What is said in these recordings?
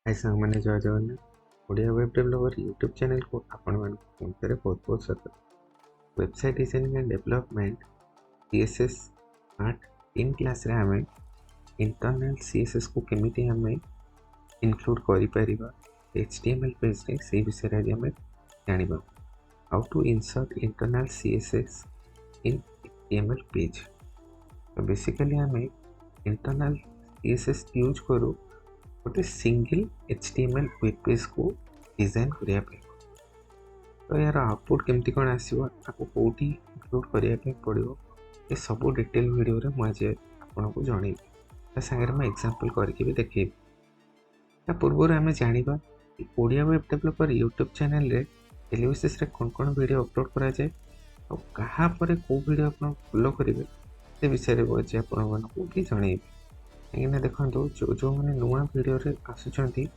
हाय सांग मैंने जय Jagannath Odia web developer YouTube channel को आपण बहुत बहुत स्वागत। Website designing and development CSS part 3 class रे हमें इंटरनल CSS को केमिति हमें इंक्लूड करि परिबा HTML पेज रे से विषय रे हमें जानिबा how to insert internal CSS in HTML page. तो बेसिकली हमें इंटरनल CSS यूज करू गोटे सिंगल HTML वेब पेज को डिजाइन करने। तो यार आउटपुट केमती कौन आसो आपको कौटी इंक्लूड करने पड़ो ये सब डिटेल वीडियो रे मुझे आपको जनइबी सागर मैं एग्जांपल करके भी देखेबी। ता पूर्व आम जाना Odia web developer YouTube channel रे डेली बेसिस रे कौन कौन वीडियो अपलोड करा जाए और कहा पर को वीडियो आप फॉलो करेंगे से विषय में आज आपको भी जनइबी। कहीं देखो जो जो मैंने नुआ वीडियो रे आसुचंती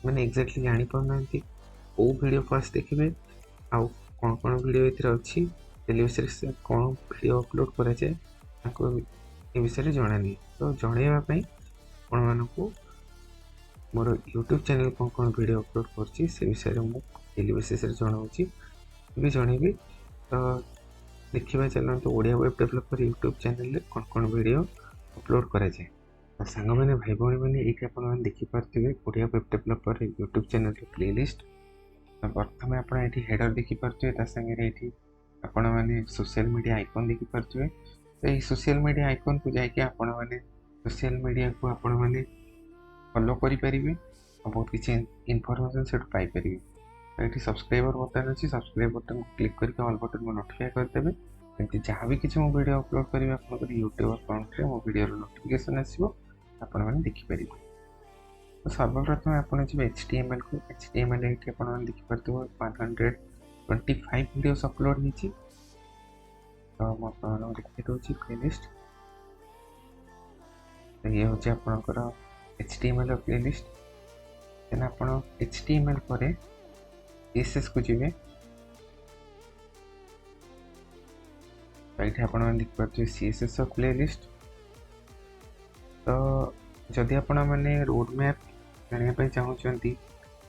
मैंने एक्जाक्टली जानी पाना को वीडियो फर्स्ट देखिए आउ कौन कौन वीडियो इधर अच्छी डेली बेसिस कौन वीडियो अपलोड करा जाए आपको ये विषय जानानी। तो जनवाई आपण मानक मोर यूट्यूब चैनल कौन कौन वीडियो अपलोड कर से विषय में डेली बेसिस जनाऊँगी भी जनइबी। तो देखा चलते Odia web developer YouTube channel कौन कौन वीडियो अपलोड करा जाए। तो सांग मैंने भाई भाई मैंने ये आप देखिपे Odia web developer YouTube channel playlist. तो प्रथम आप हेडर देखिपे सागे आपण मैंने सोशल मीडिया आइकन देखिपे। तो ये सोशल मीडिया आइकन को जाकि आपण मैंने सोशल मीडिया को आपण मैंने फॉलो करें और बहुत किसी इनफॉरमेशन से पाइपर। तो ये सब्सक्राइबर बटन अच्छी सब्सक्राइब बटन को क्लिक करके ऑल बटन को नोटिफाई करदेवे एमती जहाँ भी किसी मो वीडियो अपलोड करेंगे आप यूट्यूब अकाउंट में मो वीडियो नोटिफिकेशन आसो आपण मैंने देखिपर। तो सर्वप्रथम आप HTML को HTML ये आप देखिपे 125 वीडियोस अपलोड होती। तो मुझे देखी दूसरी प्लेलिस्ट। तो ये हूँ आपंकर HTML प्लेलिस्ट। देन आप HTML पर CSS को जी। तो ये आप देखिपे CSS प्लेलिस्ट। तो जदि आपण मैंने रोड मैप जानापी चाहूँगी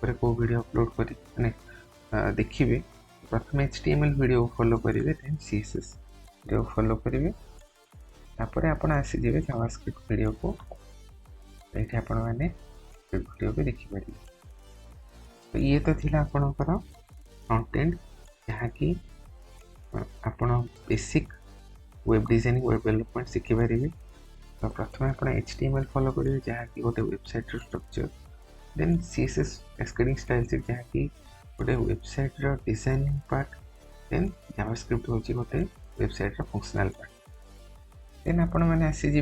को वीडियो अपलोड कर देखिए प्रथम HTML वीडियो फॉलो करेंगे देन CSS वीडियो फॉलो करेंगे तापर आपण आसीजे जावास्क्रिप्ट वीडियो को ये आपण मैंने वीडियो भी देखिपर। तो ये तो थिला आपणकर कंटेंट जहाँकि आपण basic web designing web development शिखिपारे। तो प्रथम आप HTML फॉलो करेंगे जहाँकि गोटे website structure then CSS cascading style से जहाँकि गोटे website designing part then JavaScript हूँ गोटे वेबसाइट फंक्शनल पार्ट। देन आपण मैंने आसीजे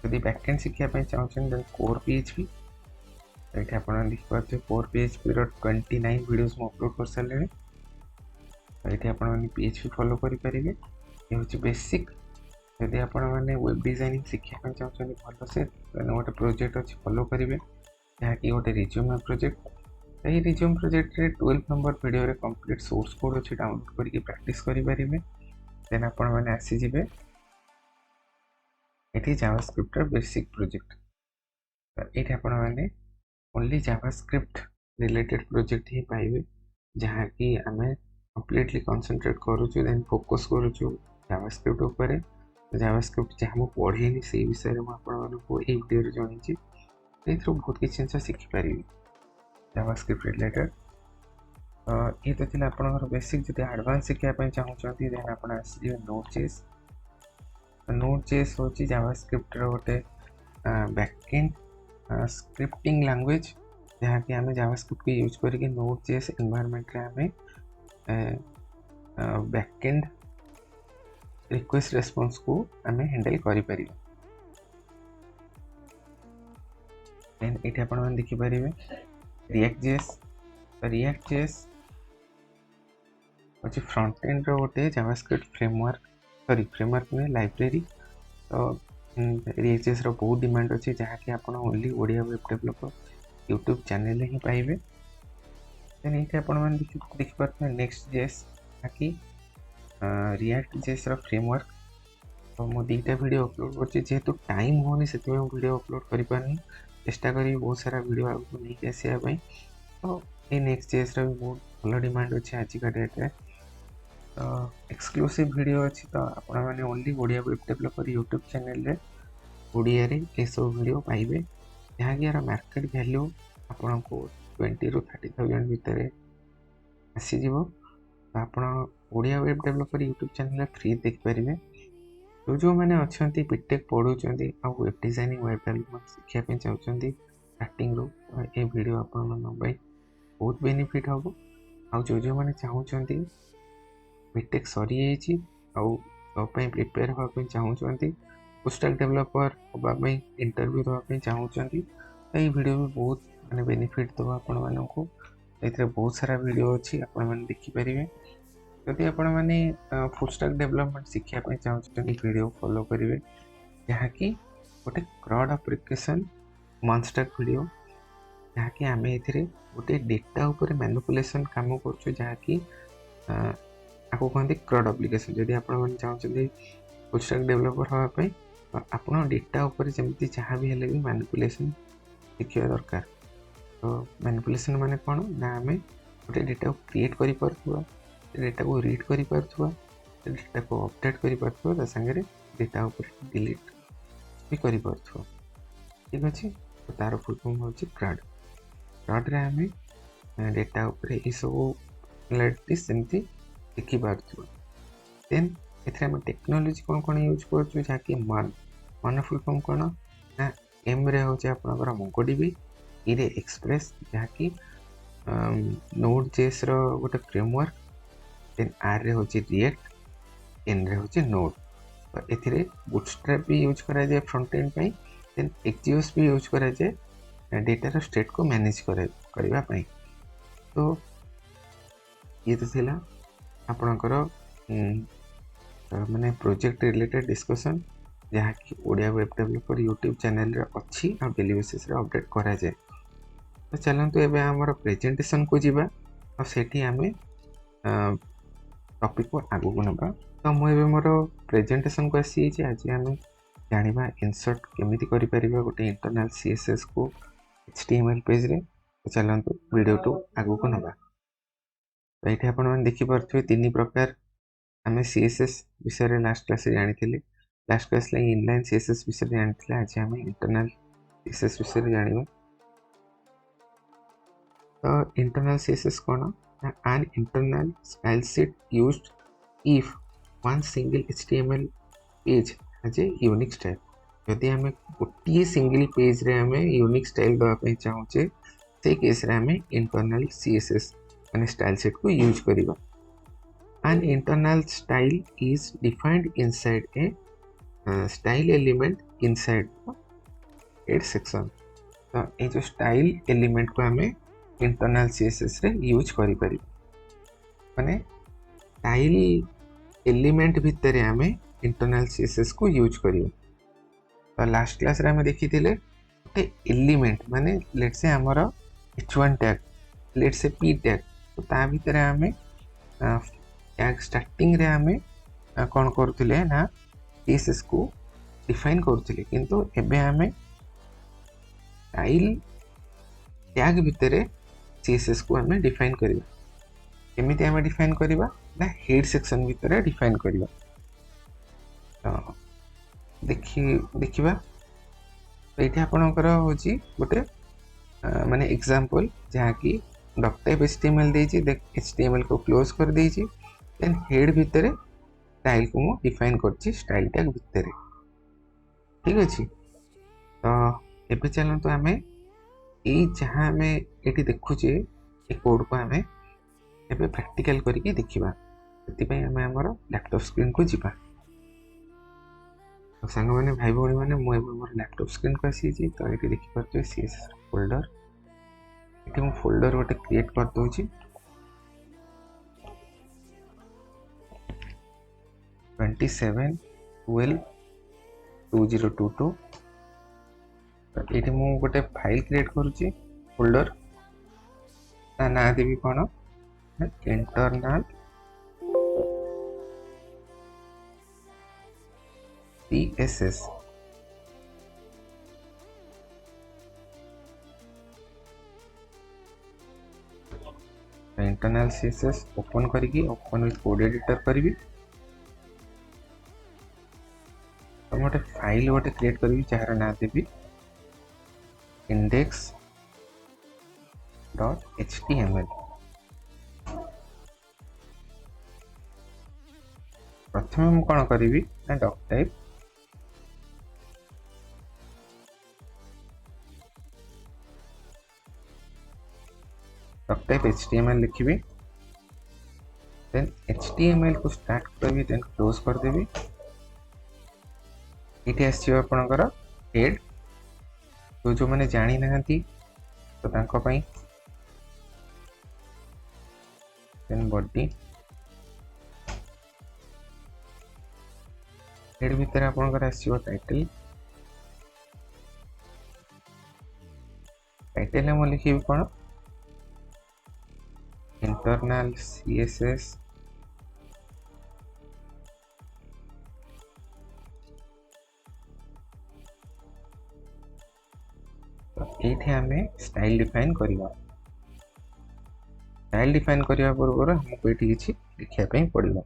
यदि बैकएंड शिखापी चाहते देन कोर PHP। तो ये आप देखिए कोर PHP 29 वीडियोस मैं अपलोड कर सारे। तो ये आप PHP फॉलो करेंगे ये हूँ बेसिक। यदि आप वेब डिजाइनिंग शिखापी चाहते भल से गोटे प्रोजेक्ट अच्छी फॉलो करेंगे जहाँकि गोटे रिज्यूम प्रोजेक्ट। ये रिज्यूम प्रोजेक्ट रे 12 नंबर वीडियो रे कंप्लीट सोर्स कोड अच्छी डाउनलोड करके प्रैक्टिस करेंगे। देन आप आसीजे ये जावास्क्रिप्ट बेसिक प्रोजेक्ट। ये आप ओनली जावास्क्रिप्ट रिलेटेड प्रोजेक्ट ही पाइबे जहाँ कि आम कंप्लीटली कंसंट्रेट करुचु देन फोकस करुचु जावास्क्रिप्ट ऊपर। जावास्क्रिप्ट जहाँ मुझे पढ़ेनी से विषय में आपको ये वीडियो जन बहुत किसी जिन शिखिपार जावास्क्रिप्ट रिलेटेड। तो ये तो थी आप बेसिक जब एडवांस शिखापी चाहूँगी देन आप आसजे NodeJS। NodeJS हूँ जावास्क्रिप्ट गोटे बैकएंड स्क्रिप्टिंग लैंग्वेज जहाँ कि आम जावास्क्रिप्ट को यूज करके NodeJS एनवायरनमेंट रे आम बैकएंड रिक्वेस्ट रेस्पॉन्स को आम हैंडल करें। देन ये आप देखिपारे React.js। React.js अच्छे फ्रंट एंड गोटे जावास्क्रिप्ट फ्रेमवर्क फ्रेमवर्क में लाइब्रेरी। तो React.js बहुत डिमांड अच्छी जहाँ कि आप only Odia web developer YouTube channel ही पाइबे। देन ये आप देखिपारे NextJs जहाँ कि React.js फ्रेमवर्क। तो मुझे 2टा वीडियो अपलोड कर जेहेतु टाइम होनी से वीडियो अपलोड कर पानी चेष्टा करी बहुत सारा वीडियो आगु नहीं आसिया तो ये Next.js भी बहुत भल डिमांड अच्छे आजिका डेट रे तो एक्सक्लूसिव वीडियो अच्छी तो आपण मैंने only Odia web developer YouTube channel रे ओडिया रे ये सब वीडियो पाइबे जहाँकि यार मार्केट वैल्यू आपन को 20 ରୁ 30,000 भितर आसीज तो आप Odia web developer YouTube channel free देखिपारे जो मैंने अच्छा बीटेक पढ़ुं आ वेब डिजाइनिंग वेब डेवलपमेंट शिखापी चाहते स्टार्टिंग रू ये वीडियो आपण बहुत बेनिफिट हम आ जो मैंने चाहते बीटेक सरी जॉब प्रिपेयर हाँपी चाहते फुल स्टैक डेवलपर हाँपी इंटरव्यू देवाई चाहते तो ये वीडियो भी बहुत माने बेनिफिट दबा आपण मानू ये बहुत सारा वीडियो अच्छी आपण मैंने देखिपारे जदि आपण मैंने फुल स्टैक डेवलपमेंट शिखापी चाहते वीडियो फॉलो करेंगे जहाँकि गोटे क्रड एप्लिकेशन MERN Stack वीडियो जहाँकि आम ए गोटे डेटा उपर मैनिपुलेशन काम कर जहाँकि आपको कहते क्रड एप्लिकेशन जदि आपण मैंने चाहते फुल स्टैक डेवलपर हाँपी तो आप डेटा उपर जमी जहाँ भी भी मैनिपुलेशन शिखा दरकार तो मैनिपुलेशन माने कौन ना आम गोटे डेटा को क्रिएट कर डेटा को रीड कर डेटा को अपडेट कर सागर डेटा ऊपर डिलीट भी कर ठीक अच्छे तो तार फुल फॉर्म हूँ क्रड क्रड रे आम डेटा उपर ये सब सेमती देखी पार्थ देन एम टेक्नोलोजी कौन कौन यूज कर जहाँकि मन फुल फॉर्म कौन ना एम रे हूँ आपंकर MongoDB ई एक्सप्रेस जहाँकि Node.js गोटे फ्रेमवर्क देन आर रे होची रिएक्ट एन रे होची नोड तो एथिरे बूटस्ट्रैप भी यूज करा जाए फ्रंट एंड पई देन एक्सजेएस भी यूज करा जाए डेटा रो स्टेट को मैनेज करबा पई तो ये तो थिला आपनकर माने प्रोजेक्ट रिलेटेड डिस्कशन जहाँ कि Odia web developer YouTube channel रे अच्छी आ डेली बेसिस रे अपडेट करा जाए तो चलंतु एबे हमर प्रेजेंटेशन को जीवा और सेठी हमें टॉपिक को आगू को नबा तो मुझे मोर प्रेजेंटेशन को आसी आज आम जाना इंसर्ट केमिति करि परिबा गोटे इंटरनल CSS को HTML पेज रे तो चलंतु वीडियो टू आगू को नबा तो ये आपण मैंने देखि पारथि तीन प्रकार आम CSS विषय लास्ट क्लास जानी लास्ट क्लास इनलाइन CSS विषय जानी आज आम इंटरनल CSS विषय जाना तो इंटरनल CSS कौन an internal style sheet used if one single HTML page has a unique style यदि आम गोटे सिंगल पेज रे आम यूनिक स्टाइल देवाई चाहूचे से केस रे आम इंटरनल CSS माने स्टाइल सेट को यूज करिबा an internal style is defined inside a style element inside the head section तो ये जो स्टाइल एलिमेंट को आम इंटरनल CSS रे यूज करि परिबा माने स्टाइल एलिमेंट भितर आम इंटरनल CSS को यूज करियो तो लास्ट क्लास रे आम देखी गोटे एलिमेंट माने लेट से हमर h1 टैग लेट से p टैग तो ता भितर आम टैग स्टार्टिंग रे आम कोन करथिले ना CSS को डिफाइन करथिले किंतु एबे आम स्टाइल टैग भितर CSS को आम डिफाइन करिबा केमिति आम डिफाइन करिबा ना हेड सेक्शन भितर डिफाइन करिबा तो देखिबा तो ये आपणकर होची गोटे माने एग्जांपल जहाँ कि डॉक टाइप HTML देछि HTML को क्लोज कर देछि देन हेड भितर स्टाइल को मु डिफाइन करछि स्टाइल टैग भितर ठीक अछि तो एबे चलंतु आमे ए जहाँ आम ये देखुचे ए कोड को आम एबे प्रैक्टिकल करके देखिबा सेति आम हमर लैपटॉप स्क्रीन को जीवा तो सांग मैंने भाई भौणी मैंने मुझे मोर लैपटॉप स्क्रीन को आसी तो ये देखिपे CSS फोल्डर ये मु फोल्डर गोटे क्रिएट कर दूची 27/12/2022 ये मु गोटे फाइल क्रिएट करुची फोल्डर ना देवी कौन internal CSS internal CSS open करिकी ओपन विथ कोड एडिटर करी तो गोटे फाइल गोटे क्रिएट करी जार ना देवी index.html प्रथम मु कौन करी ना डॉक टाइप HTML लिखी देन HTML को स्टार्ट करी देन क्लोज कर देवी ये आपणकर हेड तो जो मैंने जानी ना तो तांको पई देन बॉडी हेड भीतर आपणकर आसीबो टाइटल टाइटल हम लिखी कौन इंटरनल CSS ये आम स्टाइल डिफाइन करवा स्टाइल डिफाइन करने पूर्व हमको ये किसी लिखापी पड़ो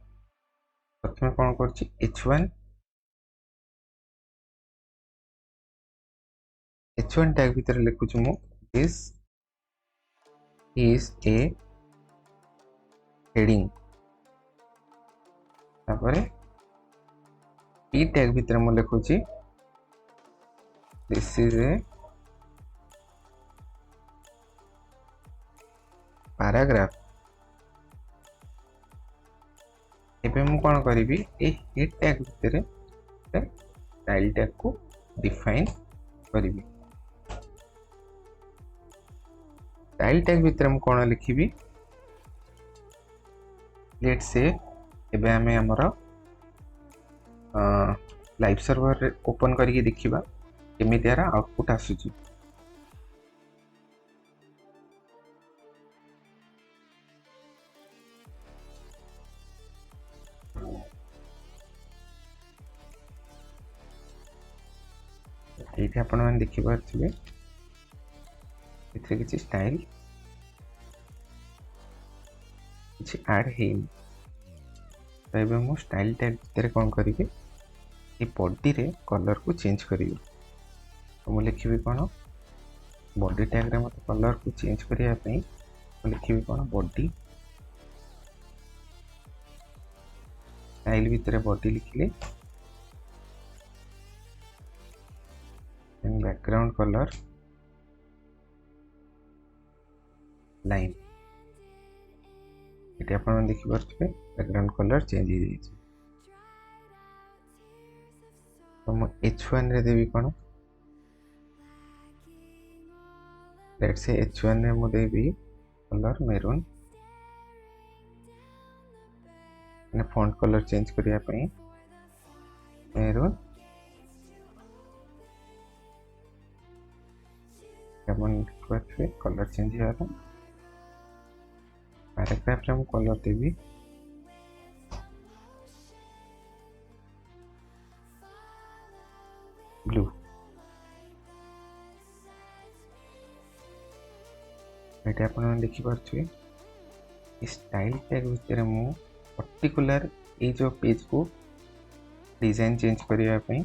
प्रथम कौन कर H1 टैग भीतर लिखुची मु दिस इज ए हेडिंग तापर P टैग भीतर मु लिखुची दिस इज ए पैराग्राफ एबे मु कौन करी ए हेड टैग भीतर स्टाइल टैग को डिफाइन करी स्टाइल टैग भीतर मु कौन लिखी लेट्स से एबे हमें हमर लाइव सर्वर ओपन करके देखिबा केमिति यार आउटपुट आसुची ये आपण मैंने देखि पारे किसी स्टाइल किसी ऐड है तो मु स्टाइल टैग भीतर कौन करी ये बॉडी रे कलर को चेंज करी तो मु लिखी कौन बॉडी टैग रे मत कलर को चेंज करिया पई मु लिखी कौन बॉडी स्टाइल भीतर बॉडी लिखले बैकग्राउंड कलर लाइन ये आप देखी पारे बैकग्राउंड कलर चेंज हो जाए तो मुझे H1 रे देवी कौन लेट्स से H1 रे मु देवी colour maroon font colour change करिया पई मेरून कलर चेंज हो पैराग्राफ रे मु कलर देवी ब्लू ये आप देखी पारे स्टाइल टैग भीतर मु पर्टिकुलर ये जो पेज को डिजाइन चेंज करने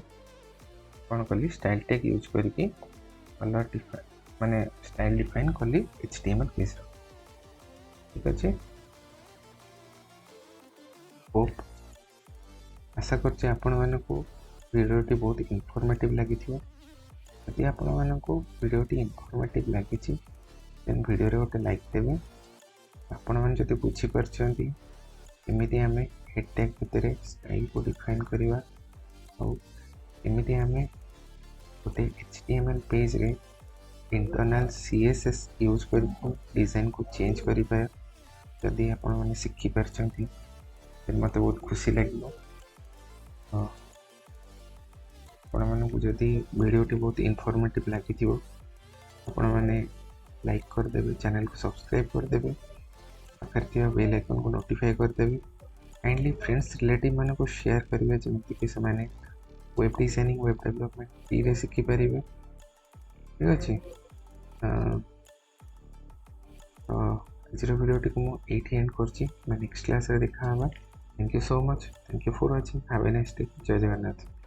कौन कली स्टाइल टैग यूज करके कलर डिफाइन माने स्टाइल डिफाइन कली HTML पेज ठीक अच्छे होप आशा करछे आपण मानकु वीडियोटी बहुत इनफॉर्मेटिव लगी यदि आपण मानकु वीडियोटी इनफॉर्मेटिव लगी देन वीडियो रे गोटे लाइक देबे आपण मान जति बुझी परछंती एमिति हमें हेड टैग भीतर स्टाइल को डिफाइन करवा और एमिति हमें गोटे HTML पेज रे इंटरनल CSS यूज कर डिजाइन को चेंज करि पाए जदि आपण माने सिखि परछंती फिर मते बहुत खुशी लगे आपण मानकु जदि वीडियोटी बहुत इनफॉर्मेटिव लगी आपण माने लाइक कर देबे चैनल को सब्सक्राइब कर देबे पाखर बेल आइकन को नोटिफाई कर देबे काइंडली फ्रेंड्स रिलेटिव माने को शेयर करिवे जेमति कि से माने web designing web development free रे सिखि परिबे ठीक अछि आजर भिडियोटी को मुझे एंड कर नेक्स्ट क्लास देखा thank you so much thank you for watching have a nice day जय जगन्नाथ।